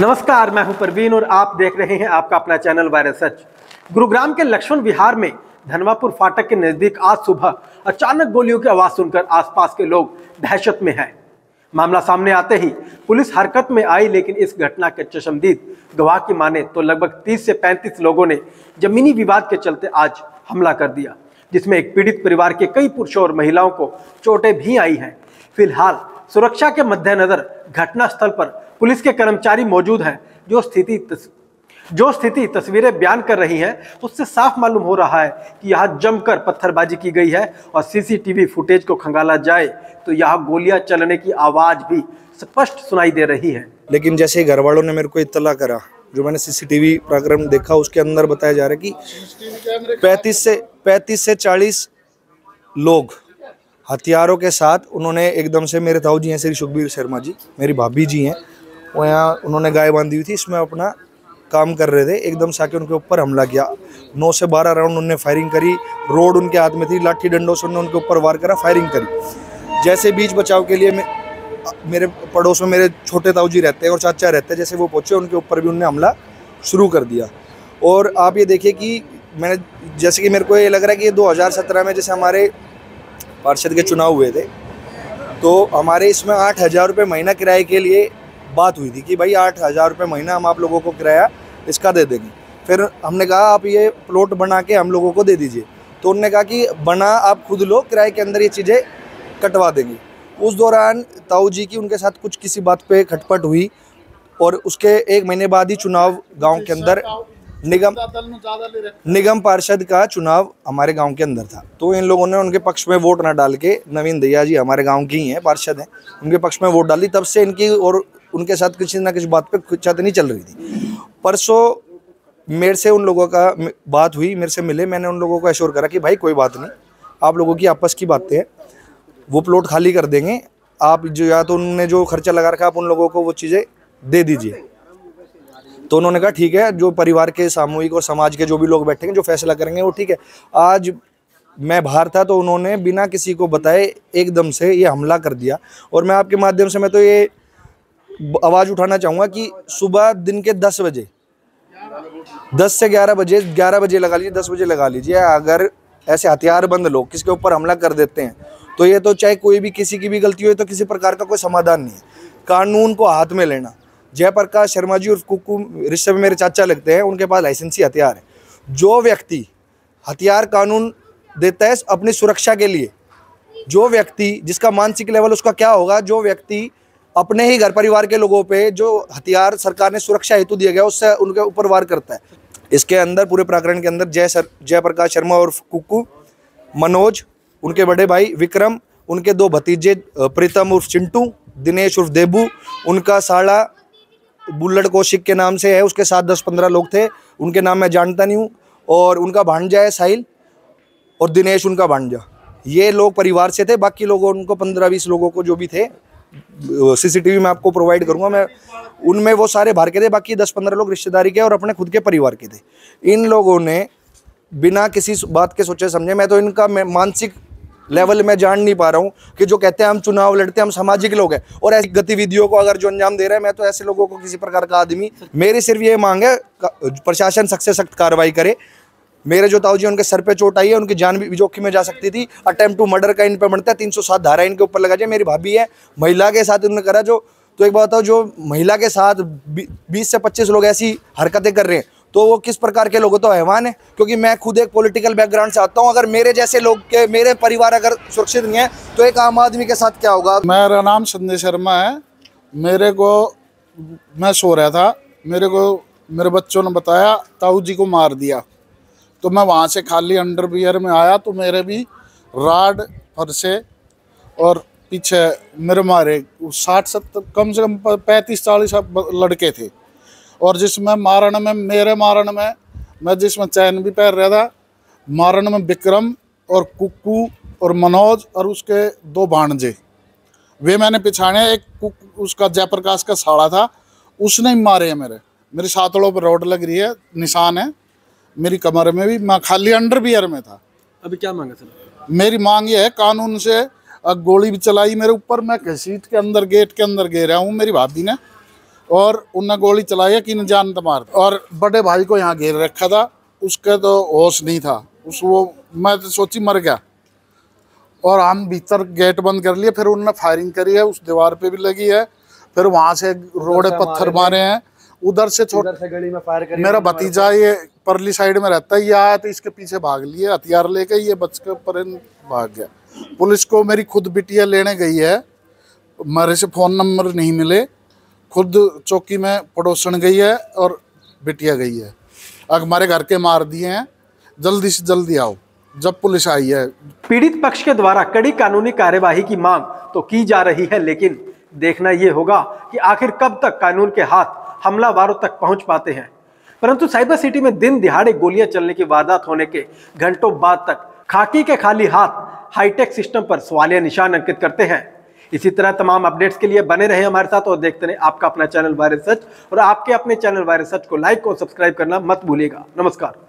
नमस्कार, मैं हूं परवीन और आप देख रहे हैं आपका अपना चैनल वायरल सच। गुरुग्राम के लक्ष्मण विहार में धनवापुर फाटक के नजदीक आज सुबह अचानक गोलियों की आवाज सुनकर आसपास के लोग दहशत में हैं। मामला सामने आते ही पुलिस हरकत में आई, लेकिन इस घटना के चश्मदीद गवाह की माने तो लगभग 30 से 35 लोगों ने जमीनी विवाद के चलते आज हमला कर दिया, जिसमें एक पीड़ित परिवार के कई पुरुषों और महिलाओं को चोटें भी आई हैं। फिलहाल सुरक्षा के मद्देनजर घटनास्थल पर पुलिस के कर्मचारी मौजूद हैं। जो स्थिति तस्वीरें बयान कर रही हैं, उससे साफ मालूम हो रहा है कि यहाँ जमकर पत्थरबाजी की गई है और सीसीटीवी फुटेज को खंगाला जाए तो यहाँ गोलियां चलने की आवाज भी स्पष्ट सुनाई दे रही है। लेकिन जैसे घर वालों ने मेरे को इत्तला करा, जो मैंने सीसीटीवी प्रकरण देखा, उसके अंदर बताया जा रहा है कि 35 से 40 लोग हथियारों के साथ उन्होंने एकदम से, मेरे ताऊ जी हैं श्री सुखबीर शर्मा जी, मेरी भाभी जी हैं, वो यहाँ उन्होंने गाय बांधी हुई थी, इसमें अपना काम कर रहे थे, एकदम से आके उनके ऊपर हमला किया। 9 से 12 राउंड उन्होंने फायरिंग करी। रोड उनके हाथ में थी, लाठी डंडों से उन्होंने उनके ऊपर वार करा, फायरिंग करी। जैसे बीच बचाव के लिए मेरे पड़ोस में मेरे छोटे ताऊ जी रहते हैं और चाचा रहते हैं, जैसे वो पहुँचे उनके ऊपर भी उन्होंने हमला शुरू कर दिया। और आप ये देखिए कि जैसे कि मेरे को ये लग रहा है कि ये 2017 में जैसे हमारे पार्षद के चुनाव हुए थे, तो हमारे इसमें 8,000 रुपये महीना किराए के लिए बात हुई थी कि भाई 8,000 रुपये महीना हम आप लोगों को किराया इसका दे देंगे। फिर हमने कहा आप ये प्लॉट बना के हम लोगों को दे दीजिए, तो उन्होंने कहा कि बना आप खुद लो, किराए के अंदर ये चीज़ें कटवा देंगे। उस दौरान ताऊ जी की उनके साथ कुछ किसी बात पे खटपट हुई और उसके 1 महीने बाद ही चुनाव गाँव के अंदर निगम पार्षद का चुनाव हमारे गांव के अंदर था। तो इन लोगों ने उनके पक्ष में वोट ना डाल के, नवीन दैया जी हमारे गांव की ही हैं, पार्षद हैं, उनके पक्ष में वोट डाली। तब से इनकी और उनके साथ किसी ना किसी बात पे चतनी चल रही थी। परसों मेरे से उन लोगों का बात हुई, मेरे से मिले, मैंने उन लोगों को एश्योर करा कि भाई कोई बात नहीं, आप लोगों की आपस की बातें हैं, वो प्लॉट खाली कर देंगे, आप जो या तो उन्होंने जो खर्चा लगा रखा आप उन लोगों को वो चीज़ें दे दीजिए। तो उन्होंने कहा ठीक है, जो परिवार के सामूहिक और समाज के जो भी लोग बैठेंगे, जो फैसला करेंगे वो ठीक है। आज मैं बाहर था तो उन्होंने बिना किसी को बताए एकदम से ये हमला कर दिया। और मैं आपके माध्यम से मैं तो ये आवाज़ उठाना चाहूँगा कि सुबह दिन के 10 बजे, 10 से 11 बजे, 11 बजे लगा लीजिए, 10 बजे लगा लीजिए, अगर ऐसे हथियारबंद लोग किसके ऊपर हमला कर देते हैं तो ये तो चाहे कोई भी किसी की भी गलती हो तो किसी प्रकार का कोई समाधान नहीं है। कानून को हाथ में लेना, जयप्रकाश शर्मा जी और कुक्कू रिश्ते में मेरे चाचा लगते हैं, उनके पास लाइसेंसी हथियार है। जो व्यक्ति हथियार कानून देता है अपनी सुरक्षा के लिए, जो व्यक्ति जिसका मानसिक लेवल उसका क्या होगा, जो व्यक्ति अपने ही घर परिवार के लोगों पे जो हथियार सरकार ने सुरक्षा हेतु दिया गया उससे उनके ऊपर वार करता है। इसके अंदर पूरे प्रकरण के अंदर जयप्रकाश शर्मा और कुक्कू, मनोज, उनके बड़े भाई विक्रम, उनके 2 भतीजे प्रीतम उर्फ चिंटू, दिनेश उर्फ देबू, उनका साला बुल्लट कौशिक के नाम से है, उसके साथ 10-15 लोग थे, उनके नाम मैं जानता नहीं हूँ, और उनका भांजा है साहिल और दिनेश उनका भांजा। ये लोग परिवार से थे। बाकी लोगों उनको 15-20 लोगों को जो भी थे, सीसीटीवी मैं आपको प्रोवाइड करूँगा, मैं उनमें वो सारे बाहर के थे, बाकी 10-15 लोग रिश्तेदारी के और अपने खुद के परिवार के थे। इन लोगों ने बिना किसी बात के सोचे समझे, मैं तो इनका मानसिक लेवल में जान नहीं पा रहा हूँ कि जो कहते हैं हम चुनाव लड़ते हैं, हम सामाजिक लोग हैं, और ऐसी गतिविधियों को अगर जो अंजाम दे रहे हैं, मैं तो ऐसे लोगों को किसी प्रकार का आदमी, मेरी सिर्फ ये मांग है प्रशासन सख्त से सख्त कार्रवाई करे। मेरे जो ताऊ जी उनके सर पे चोट आई है, उनकी जान भी जोखिम में जा सकती थी। अटेम्प्ट टू मर्डर का इन पे बनता है, 307 धारा इनके ऊपर लगा जाए। मेरी भाभी है, महिला के साथ उन्होंने करा, जो तो एक बात बताओ, जो महिला के साथ 20 से 25 लोग ऐसी हरकतें कर रहे हैं तो वो किस प्रकार के लोग तो हैवान है। क्योंकि मैं खुद एक पॉलिटिकल बैकग्राउंड से आता हूँ, अगर मेरे जैसे लोग के, मेरे परिवार अगर सुरक्षित नहीं है तो एक आम आदमी के साथ क्या होगा। मेरा नाम संजय शर्मा है। मैं सो रहा था, मेरे बच्चों ने बताया ताऊ जी को मार दिया, तो मैं वहाँ से खाली अंडरवियर में आया तो मेरे भी राड फरसे और पीछे मेरे मारे 60-70 कम से कम 35-40 लड़के थे। और जिसमें मेरे मारण में मैं जिसमें चैन भी पहन रहा था, मारण में विक्रम और कुक्कू और मनोज और उसके 2 भांजे, वे मैंने पिछाने। एक उसका जयप्रकाश का साड़ा था, उसने ही मारे हैं। मेरे सातड़ों पर रोड लग रही है, निशान है, मेरी कमर में भी। मैं खाली अंडरवियर में था। अभी क्या मांगा सर? मेरी मांग ये है, कानून से गोली भी चलाई मेरे ऊपर, मैं घसीट के अंदर गेट के अंदर गिर रहा हूँ। मेरी भाभी ने और उनने गोली चलाई कि न जान तो मार। और बड़े भाई को यहाँ घेर रखा था, उसके तो होश नहीं था, मैं तो सोची मर गया। और हम भीतर गेट बंद कर लिए, फिर उन्होंने फायरिंग करी है, उस दीवार पे भी लगी है, फिर वहां से रोड़े पत्थर मारे हैं, उधर से गली में फायर करी। मेरा भतीजा ये परली साइड में रहता है, ये आया तो इसके पीछे भाग लिए हथियार लेके, ये बच के पर भाग गया। पुलिस को मेरी खुद बिटिया लेने गई है, मेरे से फोन नंबर नहीं मिले, खुद चौकी में पड़ोसन गई है और बिटिया गई है। अब हमारे घर के मार दिए हैं, जल्दी से जल्दी आओ। जब पुलिस आई है, पीड़ित पक्ष के द्वारा कड़ी कानूनी कार्यवाही की मांग तो की जा रही है, लेकिन देखना यह होगा कि आखिर कब तक कानून के हाथ हमलावरों तक पहुंच पाते हैं। परंतु साइबर सिटी में दिन दिहाड़े गोलियां चलने की वारदात होने के घंटों बाद तक खाकी के खाली हाथ हाईटेक सिस्टम पर सवालिया निशान अंकित करते हैं। इसी तरह तमाम अपडेट्स के लिए बने रहे हमारे साथ और देखते रहे आपका अपना चैनल वायरल सच। और आपके अपने चैनल वायरल सच को लाइक और सब्सक्राइब करना मत भूलिएगा। नमस्कार।